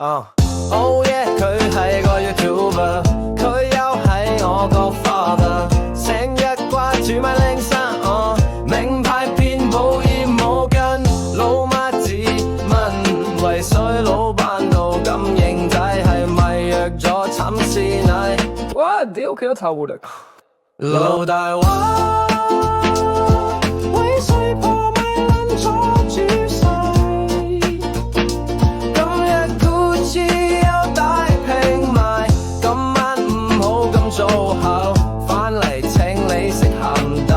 Oh yeah， 佢係個 YouTuber， 佢又係我個 father， 成日掛住買靚衫，名牌遍布艷毛巾，老媽子問為水老闆到咁型仔，係咪約咗慘師奶？哇！屌，幾多頭活力？老大話為誰破米撚咗主勢？今日 Gucci 有大平賣，今晚唔好咁早考，返嚟請你食鹹豆，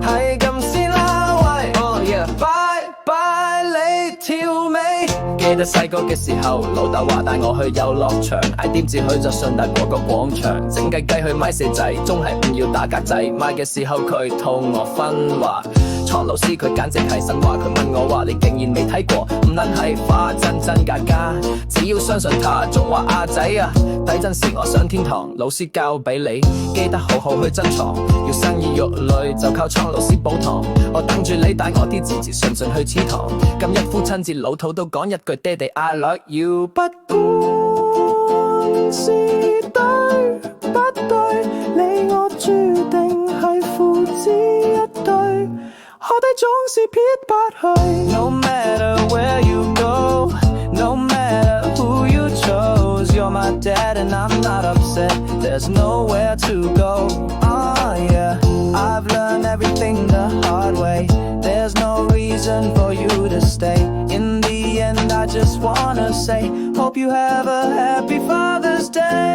係咁先啦喂！拜拜你條尾。記得細個嘅時候，老豆話帶我去遊樂場，嗌點知去咗順達嗰個廣場，整雞雞去買四仔，仲係唔要打格仔。買嘅時候佢同我分話，蒼老師佢簡直係神話。佢問我話你竟然未睇過，唔撚係花真真假假，只要相信他。仲話阿仔啊，抵真時我上天堂，老師教俾你，記得好好去珍藏。要生兒育女就靠蒼老師補堂，我等住你帶我啲字字順順去祠堂。今日父親節老土都講一句爹哋 I love you， 不管是對不對，你我注定係父子一對，學弟總是撇不去。No matter where you go, no matter who you chose, you're my dad and I'm not upset, there's nowhere to go. Yeah, I've learned everything the hard way, there's no reason for you to stay. In the end I just wanna say, hope you have a happy Father's Day.